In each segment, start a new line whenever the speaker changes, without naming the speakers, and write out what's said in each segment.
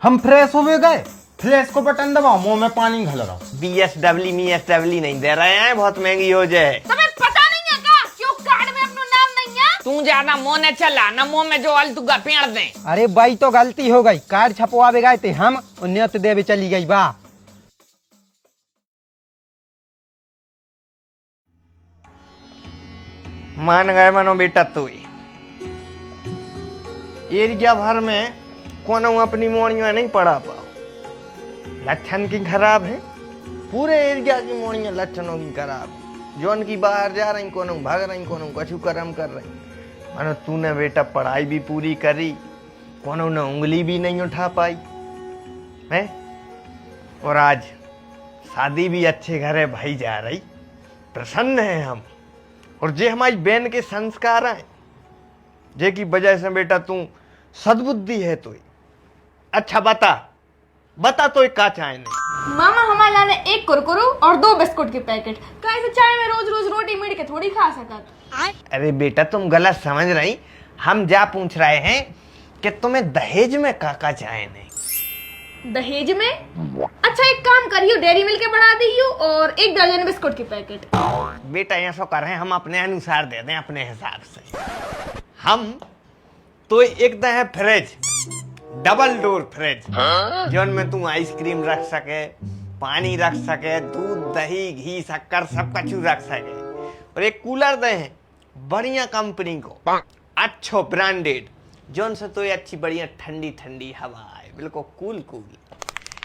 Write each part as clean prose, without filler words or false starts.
हम फ्रेश हो गए, फ्लैश को बटन दबाओ, मुंह में पानी घल रहा हूँ।
BSW नहीं दे रहे हैं, बहुत महंगी हो जाए।
तुम्हें पता नहीं है क्या क्यों कार्ड में अपना नाम नहीं है?
तू ज्यादा मुंह ने चला न मुंह में जो अलतुगा पेड़ दे।
अरे भाई तो गलती हो गई, कार्ड छपवावे गए थे हम, नियत देवे चली गई बा।
मान गए मानो बेटा तू एरिया भर में कोनो अपनी मोड़ियां नहीं पढ़ा पाओ, लक्षण की खराब है। पूरे एरिया की मोड़ियां लक्षणों की खराब है। जोन की बाहर जा रही, कोनो भाग रही, कोनो कछु कर्म कर रही। मानो तूने बेटा पढ़ाई भी पूरी करी, कोनो ने उंगली भी नहीं उठा पाई है। और आज शादी भी अच्छे घरे भाई जा रही, प्रसन्न है हम। और जे हमारी बहन के संस्कार हैं, जे की वजह से बेटा तू सद्बुद्धि है। तो अच्छा बता तो का चाय नहीं।
मामा हमारे लाने एक कुरकुरू और 2 बिस्कुट के पैकेट। कैसे चाय में रोज रोज रोटी मीट के थोड़ी खा सकत।
अरे बेटा तुम गलत समझ रही। हम जा पूछ रहे हैं कि तुम्हें दहेज में का चाय नहीं।
दहेज में? अच्छा एक काम करियो, डेयरी मिल्क के बढ़ा दियो और 1 दर्जन बिस्कुट के पैकेट।
बेटा ऐसा कर रहे हैं, हम अपने अनुसार दे दें, अपने हिसाब से। हम तो एक है fridge, double door fridge, zone में तू आइसक्रीम रख सके, पानी रख सके, दूध दही घी शक्कर सब कुछ रख सके। और एक कूलर दे हैं बढ़िया कंपनी को, अच्छो ब्रांडेड, जोन से तो अच्छी बढ़िया ठंडी ठंडी हवा है, बिल्कुल कूल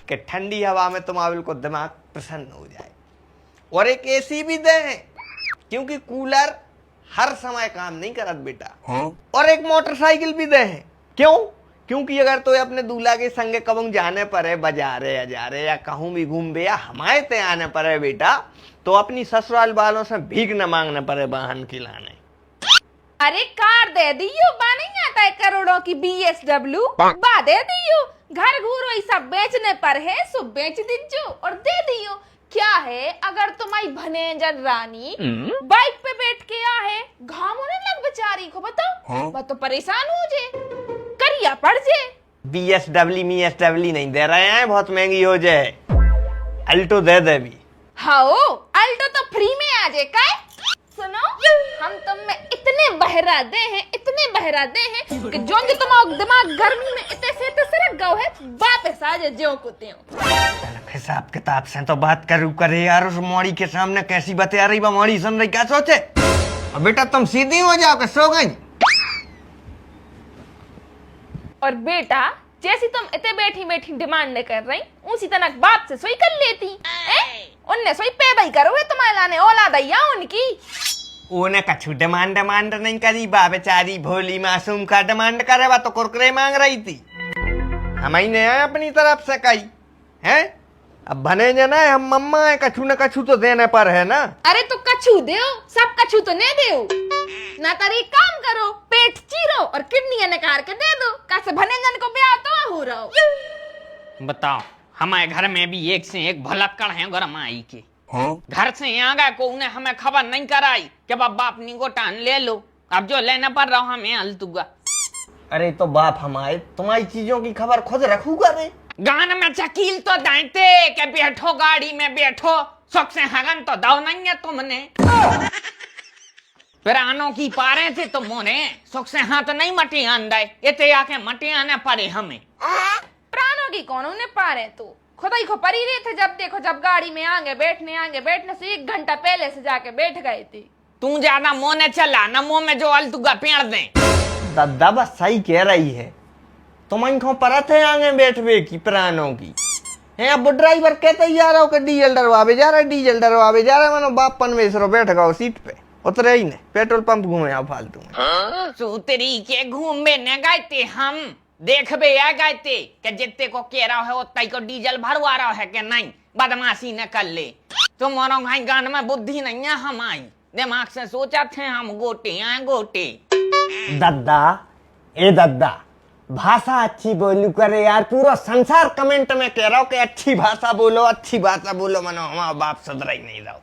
के ठंडी हवा में तुम्हारा बिल्कुल दिमाग प्रसन्न हो जाए। और एक एसी भी दे हैं, क्योंकि कूलर हर समय काम नहीं करत बेटा। और एक मोटरसाइकिल भी दे हैं। क्यों? क्योंकि अगर तो अपने दूल्हा के संगे कबंग जाने पड़े बाजारे अजारे या कहूं भी घूमबे या हमारे ते आने पड़े बेटा, तो अपनी ससुराल वालों से भीख न मांगने पड़े वाहन खिलाने।
अरे कार दे दियो, बा नहीं आता है करोड़ों की BSW, बा दे दियो। घर घूरो ये सब बेचने पर है, सो बेच दीजो और दे दियो। क्या है अगर तुम्हारी भनेजर रानी बाइक पे बैठ के आहे, घाम होने लग बेचारी को, बताओ वह तो परेशान हो जे, करिया पड़ जे।
BSW नहीं दे रहे हैं, बहुत महंगी हो जाए। अल्टो दे दे भी।
हाँ अल्टो तो फ्री में आ जाए। काय सुनो, हम तुम में इतने बहरा दे हैं कि जो तुम्हारा दिमाग गर्मी में इतने से सरक गयो है, वापस आ जाए ज्यों को त्यों।
हिसाब किताब से तो बात करूँ करे यार। उस मोड़ी के सामने कैसी बता रही बा, मोड़ी सुन रही, क्या सोचे? अब बेटा तुम सीधी हो जाओ कि सो गई?
और बेटा जैसी तुम इतने बैठी बैठी डिमांड कर रही, उसी तनक बाप से सोई कर लेती। उनने सोई पैदा ही करो है तुम्हारे लाने औलाद या उनकी।
उन्हें कछु डिमांड नहीं करी बा, बेचारी भोली मासूम का डिमांड करे बा तो कुरकुरे मांग रही थी। हमारी ने अपनी तरफ से कही है। अब बने जना है, हम मम्मा है, कछु न कछु तो देने पर है ना।
अरे तो कछु देओ, सब कछु तो नहीं देओ ना। तारी काम करो, पेट चीरो और किडनी निकाल के दे दो, कैसे भनेजन को ब्याह तो हो रहा हो।
बताओ, हमारे घर में भी एक से एक भलक्कड़ है गरमाई के। घर से यहाँ गए को उन्हें हमें खबर नहीं कराई कि बाप निगोटान ले लो। अब जो लेने पर रहो हमें अलतुगा।
अरे तो बाप हमारे तुम्हारी चीजों की खबर खुद रखूगा रे।
गान में चकील तो दाइते के बैठो गाड़ी में बैठो, शौक से हगन तो दाव नहीं है तुमने। प्राणों की पारे थे तुम मोने, शौक से हाथ नहीं मटी आंदे, इतने आके मटी आने पड़े हमें।
प्राणों की कौन ने पारे तू खुदा ही को परी रहे थे। जब देखो जब गाड़ी में आगे बैठने से 1 घंटा पहले से जाके बैठ गए थे।
तू ज्यादा मुंह ने चला न मुंह में जो अलतुगा पेड़ दे।
दादा बस सही कह रही है। तुम इनको परत है आगे बैठवे की प्राणों की है। अब ड्राइवर कहते ही जा रहा हो कि डीजल डरवावे जा रहा है। मानो बाप पनवेसरो बैठ गओ सीट पे, उतरे ही नहीं, पेट्रोल पंप घूमे आओ फालतू में।
सूतरी के घूमे न गए थे हम, देखबे आ गए थे कि जितने को कह रहा है उतना को डीजल भरवा रहा है कि नहीं, बदमाशी न कर ले। तुम्हारा भाई गान में बुद्धि नहीं है हमारी, दिमाग से सोचा थे हम गोटे।
दादा भाषा अच्छी बोलू करे यार। पूरा संसार कमेंट में कह रहा हो कि अच्छी भाषा बोलो मनो हमारा बाप सुधरा ही नहीं रहो।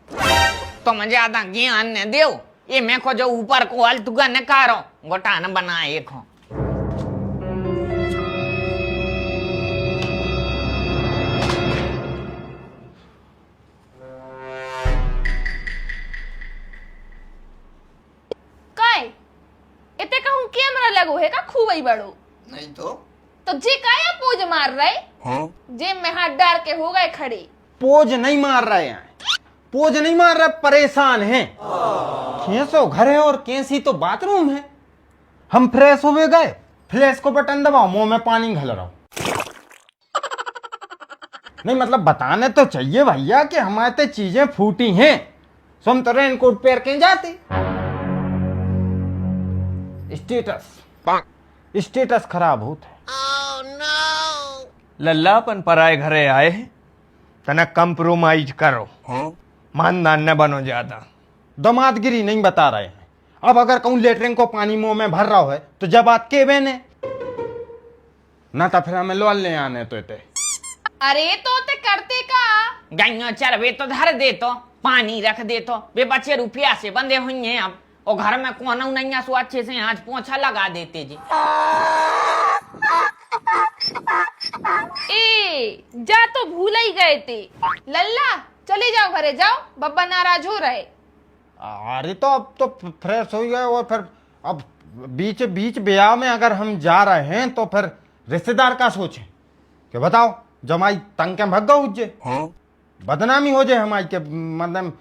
तुम ज्यादा ज्ञान न दो, ये मैं को जो ऊपर को अलतुगा न कारो गोटा न बनाए।
बड़ो।
नहीं तो
जे काया पोज मार रहे?
हाँ?
जे में हाथ डाल के हो गए खड़े।
पोज नहीं मार रहे हैं, पोज नहीं मार रहे, परेशान हैं। कैसो घर है और कैसी तो बाथरूम है। हम फ्रेश हुए गए, फ्लैश को बटन दबाओ, मुंह में पानी घल रहा हूं। नहीं मतलब बताने तो चाहिए भैया कि हमारे तो चीजें फूटी हैं, सो हम तो रेनकोट पहन के जाते। स्टेटस खराब होता है।
लल्ला अपन पराए घरे आए हैं, तना कंप्रोमाइज करो। मानदान न बनो ज्यादा।
दमादगिरी नहीं बता रहे हैं। अब अगर कहूं लेटरिन को पानी मुंह में भर रहा है तो जब बात के बेने ना तो फिर हमें लोल ले आने तो ते।
अरे तो ते करते का?
गाइयों चरवे तो धर दे तो, पानी रख दे तो, वे बच्चे रुपया से बंधे हुए हैं अब, और घर में कोना नहीं सो अच्छे से आज पोछा लगा देते जी।
ए जा तो भूल ही गए थे। लल्ला चले जाओ घरे जाओ, बब्बा नाराज हो रहे।
अरे तो अब तो फ्रेश हो गए और फिर अब बीच बीच ब्याह में अगर हम जा रहे हैं तो फिर रिश्तेदार का सोचे कि बताओ जमाई तंग के भग गो उज्जे, बदनामी हो जाए हमारी के, मतलब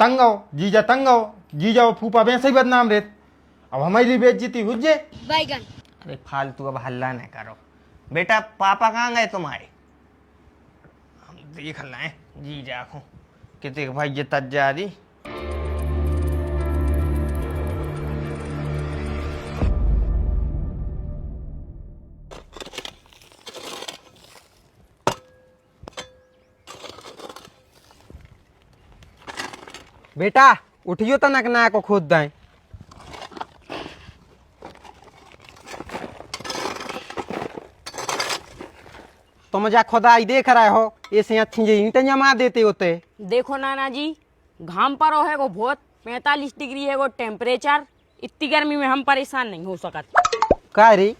तंग हो जीजा, तंग हो जीजा, फूफा वैसे ही बदनाम रहते। अब हमारी बेइज्जती हो जाए।
अरे फालतू अब हल्ला न करो। बेटा पापा कहाँ गए तुम्हारे? हम देख लाए जीजा को कितने भाई ये तज्जारी।
बेटा उठियो तो नकना को खोद दें। तुम जा खुदाई देख रहे हो, ऐसे अच्छी ईंटें जमा देते होते।
देखो नाना जी, घाम पर है वो बहुत, 45 डिग्री है वो टेम्परेचर। इतनी गर्मी में हम परेशान नहीं हो सकते।
का रे,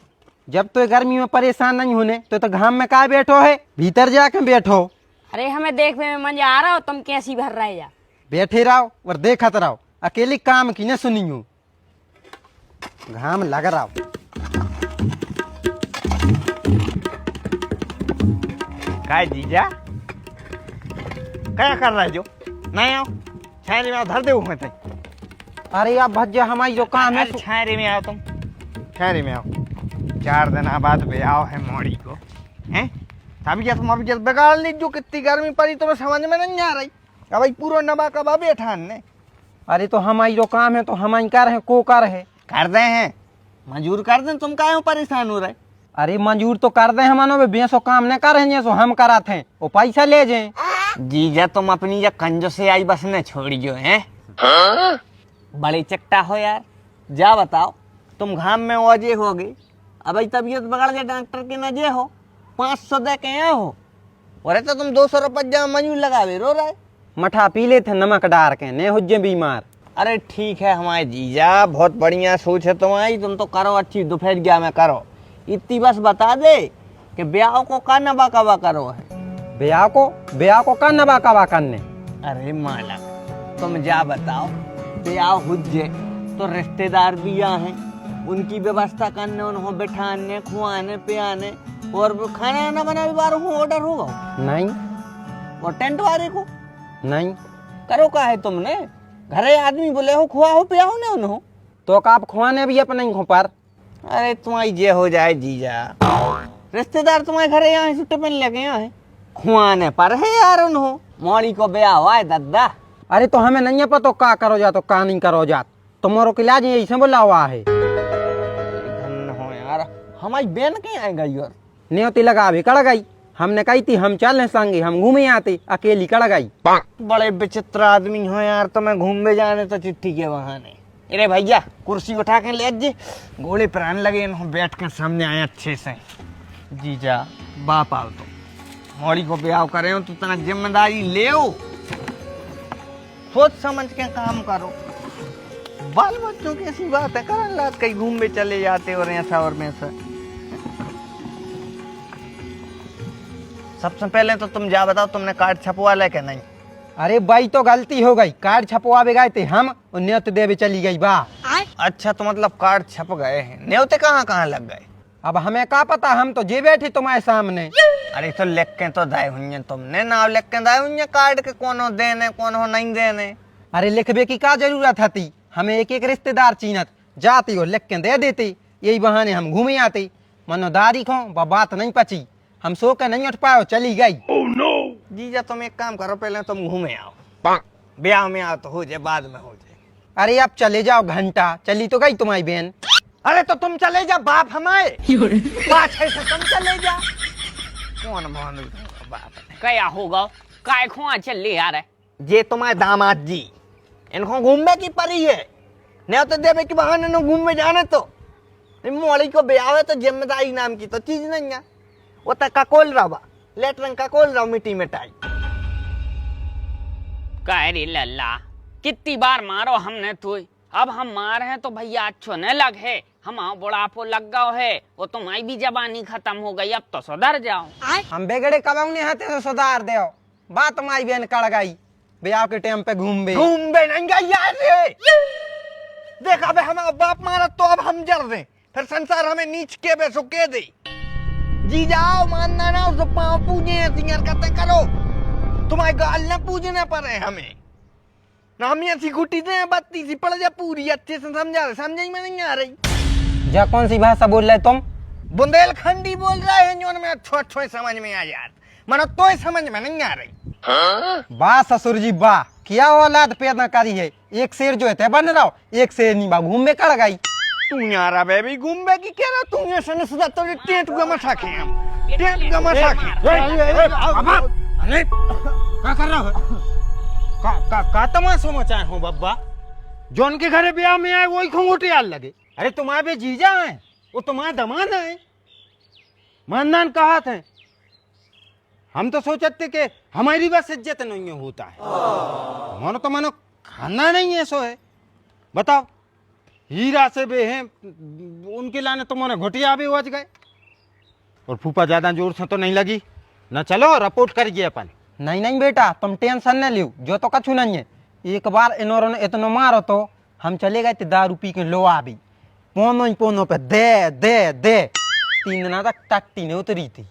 जब तो गर्मी में परेशान नहीं होने तो घाम में का बैठो है, भीतर जाके बैठो।
अरे हमें देखने में मजा आ रहा हो, तुम कैसी भर रहे जा।
बैठे रहो और देखत रहो, अकेली काम की न सुनियो, घाम लग रहा।
काय जीजा क्या कर रहे जो? नहीं आओ छायरे में आओ, धर दे मैं ते।
अरे अब भज्जा हमारी जो काम है।
छायरे में आओ, तुम छायरे में आओ। 4 दिन बाद ब्याह है मोड़ी को, हैं? अभी तुम अभी बिगाड़ ली, जो कितनी गर्मी पड़ी तुम्हें समझ में नहीं आ रही। अब भाई पूरा नबा कबा बैठा ने।
अरे तो हमारी जो काम है तो हमारी कर है, को कर है,
कर दे हैं, मंजूर कर दे। तुम काहे परेशान हो रहे?
अरे मंजूर तो कर दे, हमारे बेसो काम न कर सो हम करा थे, वो पैसा ले जाए।
जीजा तुम अपनी या कंजो से आई बस न छोड़ियो हैं। बड़े चट्टा हो यार। जा बताओ, तुम घाम में वजे हो गए, अब तबीयत बिगड़ जाए डॉक्टर के नजे हो, 500 दे के यहाँ हो, और तो तुम 200 रुपया मंजूर लगावे रो रहे।
मठा पी ले थे नमक डार के, ने हुज्जे बीमार।
अरे ठीक है हमारे जीजा, बहुत बढ़िया सोच है तुम्हारी, तुम तो करो अच्छी, दोपहर गया में करो। इतनी बस बता दे कि ब्याह को का नबा कबा करो है।
ब्याह को का नबा कबा करने?
अरे मालक तुम जा बताओ, ब्याह हुज्जे तो रिश्तेदार भी यहाँ हैं, उनकी व्यवस्था करने, उन्होंने बिठाने, खुआने पियाने, और खाना ना बना भी बार ऑर्डर होगा
नहीं,
और टेंट वाले को
नहीं
करो। का है तुमने घरे आदमी बोले हो, खुआ हो पिया हो ना उन्हों,
तो आप खुआने भी अपने घों पर।
अरे तुम्हारी जे हो जाए जीजा, रिश्तेदार तुम्हारे घरे यहाँ छुट्टे पहन लगे हैं, खुआने पर है यार उन्हों। मौड़ी को ब्याह हुआ है दादा।
अरे तो हमें नहीं पता का करो जा तो का नहीं करो जा, तुम्हारो इलाज ऐसे बोला हुआ है।
धन हो यार, हमारी बहन कहीं आएगा यार।
न्योती लगा भी कड़ गई, हमने कही थी हम चल संगे, हम घूमे आते, अकेली कड़ गई।
बड़े विचित्र आदमी हो यार, तुम्हें घूमने जाने तो चिट्ठी के बहाने। अरे भैया कुर्सी उठा के ले जे, गोले प्राण लगे इन्हों, बैठ कर सामने आए अच्छे से। जीजा बाप आओ, तो मौड़ी को ब्याह करे हो तो तना जिम्मेदारी ले, सोच समझ के काम करो। बाल बच्चों की ऐसी बात है, करन रात कहीं घूमने चले जाते और ऐसा और वैसा। सबसे पहले तो तुम जा बताओ, तुमने कार्ड छपवा ले क्या नहीं?
अरे भाई तो गलती हो गई, कार्ड छपवा गए थे हम, और न्योत देवे चली गई बा।
अच्छा तो मतलब कार्ड छप गए हैं, न्योते कहाँ कहाँ लग गए?
अब हमें क्या पता, हम तो जे बैठे तुम्हारे सामने।
अरे तो लिख के तो दाए हुई तुमने, नाम लिख के दाए हुई कार्ड के, कौन हो देने कौन हो नहीं देने।
अरे लिखबे की क्या जरूरत थी, हमें एक एक रिश्तेदार चीनत, जाती हो लिख के दे देती, यही बहाने हम घूमे आते। मनो दारी खो बात नहीं पची, हम सो के नहीं उठ पाओ, चली गई।
जीजा तुम एक काम करो, पहले तुम घूमे आओ, ब्याह में आओ तो हो जाए, बाद में हो जाए।
अरे अब चले जाओ, घंटा चली तो गई तुम्हारी बहन।
अरे तो तुम चले जा, बाप हमारे बात है तो तुम चले जा। कौन मान बाप ने।
क्या होगा, काय खुआ चल ले यार।
ये तुम्हारे दामाद जी, इनको घूमने की परी है, नहीं तो देवे की बहाने न घूमने जाने तो मोड़ी को ब्याह है तो जिम्मेदारी नाम की तो चीज नहीं है। वो तक ककोल रहा लेटरन ककोल रहा मिट्टी में टाई।
कह रे लल्ला, कितनी बार मारो हमने तो, अब हम मार हैं तो भैया अच्छो न लग है, हम बुढ़ापो लग गओ है, वो तुम्हारी भी जबानी खत्म हो गई, अब तो सुधर जाओ।
हम बेगड़े कबाऊ नहीं हाथे तो सुधार दे, बात हमारी बहन कड़ गई, ब्याह के टाइम पे घूम
नहीं गई यार रे। देखा बे हमारा बाप मारा तो अब हम जड़ दे, फिर संसार हमें नीच के बे सुके दे। जी जाओ मानना ना, उस पाँव पूजे करते करो, तुम्हारे गाल न पूजने पड़े हमें ना, हम ऐसी घुटी दे बत्ती सी पड़ जा पूरी, अच्छे से समझा रहे, समझ में नहीं आ रही।
जा कौन सी भाषा बोल रहे तुम?
बुंदेलखंडी बोल रहे हैं, जो में अच्छो समझ में आ यार, मनो तो समझ में नहीं आ रही।
वाह ससुर जी वाह, क्या औलाद पैदा करी है, एक शेर जो है बन रहा, एक शेर नहीं बा घूम में कड़ गई।
तू यार बेबी घूमबे की कह रहा, तू ये सन सदा तो टेंट गमछा के हम टेंट गमछा के।
अरे क्या कर रहा है? का तमाशा मचाए हो बब्बा? जौन के घरे ब्याह में आए वही खंगोटे आल लगे। अरे तुम्हारे भी जीजा हैं, वो तुम्हारे दमाद हैं, मानदान कहा थे। हम तो सोचते कि हमारी बस इज्जत नहीं होता है, मानो तो मानो खाना नहीं है, सो है। बताओ, हीरा से बे हैं उनके लाने तो मोने घोटिया भी बच गए, और फूफा ज्यादा जोर से तो नहीं लगी ना। चलो रिपोर्ट करिए अपन।
नहीं नहीं बेटा, तुम टेंशन न लियो, जो तो कछु नहीं है। एक बार इन्होंने ने इतना मारो तो हम चले गए थे दारू पी के लो आबी, पोनो पे दे दे दे, 3 दिन तक टट्टी नहीं उतरी थी।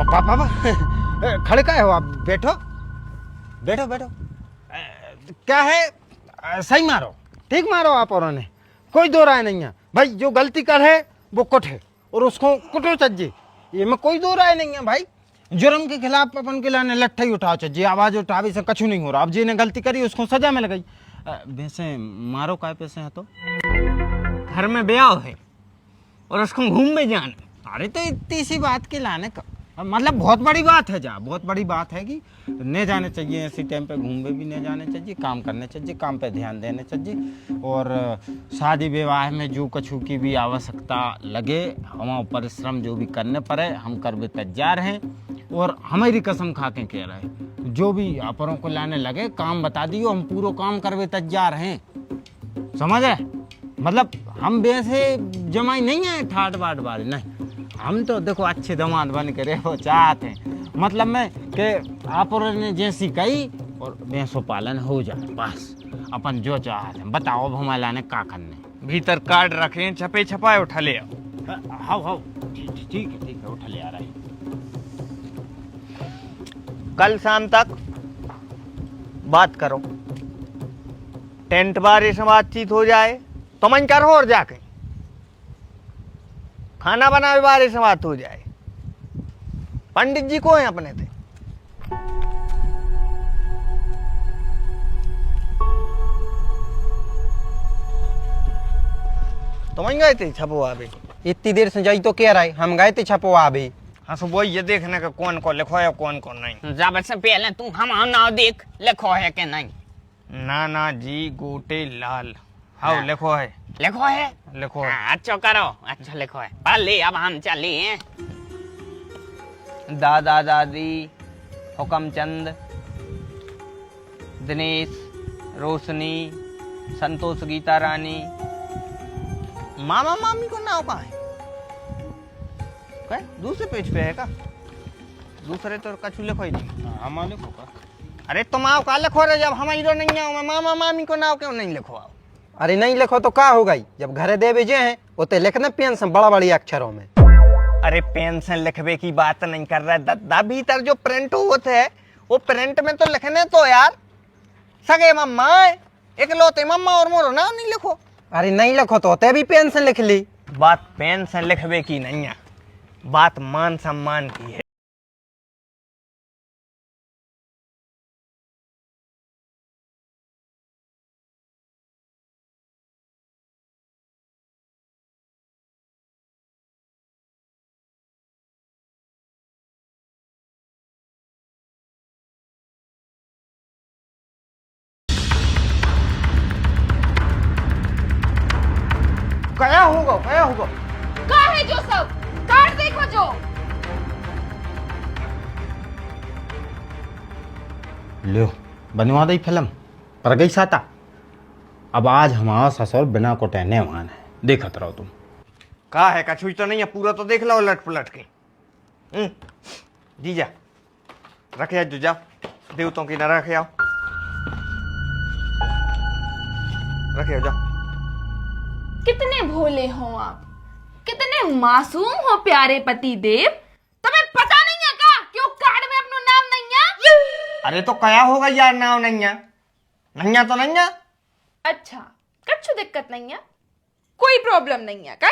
पापा खड़े का हो आप? बैठो बैठो बैठो। क्या है, सही मारो, ठीक मारो आप, और ने कोई दो राय नहीं है भाई। जो गलती कर है वो कुटे, और उसको कुटो चज्जे, ये में कोई दो राय नहीं है भाई। जुर्म के खिलाफ अपन के लाने लट्ठा ही उठाओ चज्जे, आवाज उठावे से कछु नहीं हो रहा। अब जिन्हें गलती करी उसको सजा मिल गई। वैसे मारो काय पैसे है तो?
घर में ब्याह है और उसको घूम में जाना।
अरे तो इतनी सी बात के लाने का मतलब बहुत बड़ी बात है, जा बहुत बड़ी बात है कि नहीं जाने चाहिए ऐसी टाइम पे, घूमने भी नहीं जाने चाहिए, काम करने चाहिए, काम पे ध्यान देने चाहिए। और शादी विवाह में जो कछु की भी आवश्यकता लगे, हम परिश्रम जो भी करने पड़े हम कर भी तैयार हैं। और हमारी कसम खा के कह रहे, जो भी अपरों को लाने लगे काम बता दियो, हम पूरा काम कर भी तैयार हैं, समझ है? मतलब हम वैसे जमाई नहीं है ठाट बाट वाले, नहीं, हम तो देखो अच्छे दामाद बन के रहो चाहते हैं। मतलब में कि आप ने जैसी कही और भैंसों पालन हो जाए, बस अपन जो चाहते हैं। बताओ अब हमारे लाने का करने?
भीतर कार्ड रखे छपे छपाए उठा ले आओ।
हाँ ठीक है उठा ले आ रहा है।
कल शाम तक बात करो, टेंट बारे से बातचीत हो जाए तो मन करो, और जाके खाना बनावे बारे से बात हो जाए। पंडित जी को है अपने थे, तो वहीं गए थे छपवा भी।
इतनी देर से जाई तो कह रहा है, हम गए थे छपवा भी।
हाँ सो वही ये देखने का कौन कौन लिखो है कौन कौन नहीं।
जब से पहले तू हम नाव देख, लिखो है कि नहीं?
नाना जी गोटे लाल, हाँ लिखो है,
लिखो है,
लिखो है।
अच्छा करो, अच्छा लिखो है। पहले अब हम चले हैं।
दादा दादी हुकमचंद, दिनेश, रोशनी, संतोष, गीता रानी। मामा मामी को नाम कहाँ है? क्या दूसरे पेज पे है का? दूसरे तो कछु लिखो ही नहीं।
हाँ लिखो का
अरे तुम आओ का लिखो रे, जब हम हीरो नहीं आओ, मामा मामी को नाव क्यों नहीं लिखो आओ?
अरे नहीं लिखो तो का हो गई, जब घरे दे भेजे हैं उते लिखने पेंशन बड़ा बड़ी अक्षरों में।
अरे पेंशन लिखवे की बात नहीं कर रहा है दादा, भीतर जो प्रिंट होते है वो प्रिंट में तो लिखने तो यार सगे मम्मा इकलौते मम्मा और मोरो नाम नहीं लिखो।
अरे नहीं लिखो तो ते भी पेंशन लिख ली।
बात पेंशन लिखवे की नहीं है, बात मान सम्मान की है। क्या होगा क्या होगा?
का है जो सब कार्ड देखो जो।
लो बनवा दी फिल्म पर गई साता। अब आज हमारा ससुर बिना को टहने वान है, देखत रहो तुम।
का है कछुई तो नहीं है, पूरा तो देख लो उलट पुलट के। जीजा रखे जो जाओ, देवतों की न रखे आओ, रखे जाओ।
कितने भोले हो आप, कितने मासूम हो प्यारे पति देव। तुम्हें पता नहीं है का कि वो कार्ड में अपना नाम नहीं है?
अरे तो क्या होगा यार, नाव नहीं है, नहीं है तो नहीं है।
अच्छा कच्छु दिक्कत नहीं है, कोई प्रॉब्लम नहीं है का?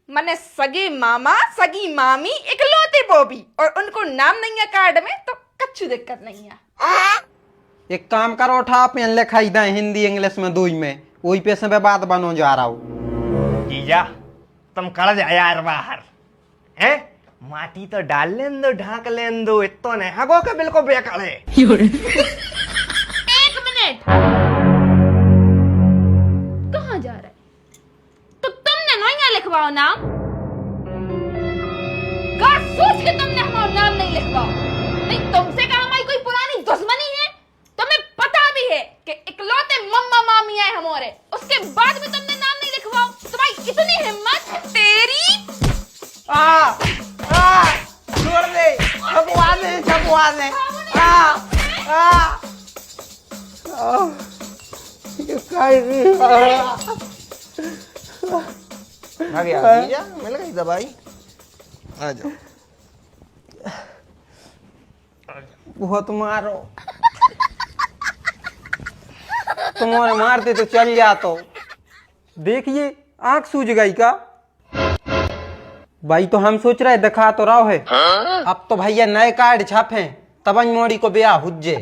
मने सगे मामा सगी मामी इकलौते बोबी और उनको नाम नहीं है कार्ड में, तो कच्छु दिक्कत नहीं है।
एक काम करो, उठा पेन लिखाई दें हिंदी इंग्लिश में दो ही में, वही पे से बात बनो जा रहा हूँ।
जीजा तुम कड़ जा यार बाहर हैं, माटी तो डाल लेन दो, ढाक लेन दो, इतो ने हगो के बिल्कुल बेकार है।
एक मिनट, कहाँ जा रहा है? तो तुमने नहीं लिखवाओ नाम का, सोच के तुमने हमारा नाम नहीं लिखवाओ। नहीं तुमसे कहा हमारी कोई पुरानी दुश्मनी है, तुम्हें पता भी है कि इकलौते मम्मा मामी आए हमारे, उसके बाद भी तुमने नाम नहीं लिखवाओ। तुम्हारी इतनी हिम्मत तेरी।
छोड़ दे, भगवान है भगवान है। आ गया जीजा, मिल गई दवाई, आ जाओ।
बहुत मारो, तुम्हारे मारते तो चल जातो। देखिए आंख सूझ गई का? भाई तो हम सोच रहे दिखा तो रहा है, अब तो भैया नए कार्ड छापे तब मोड़ी को ब्याह हुज्जे।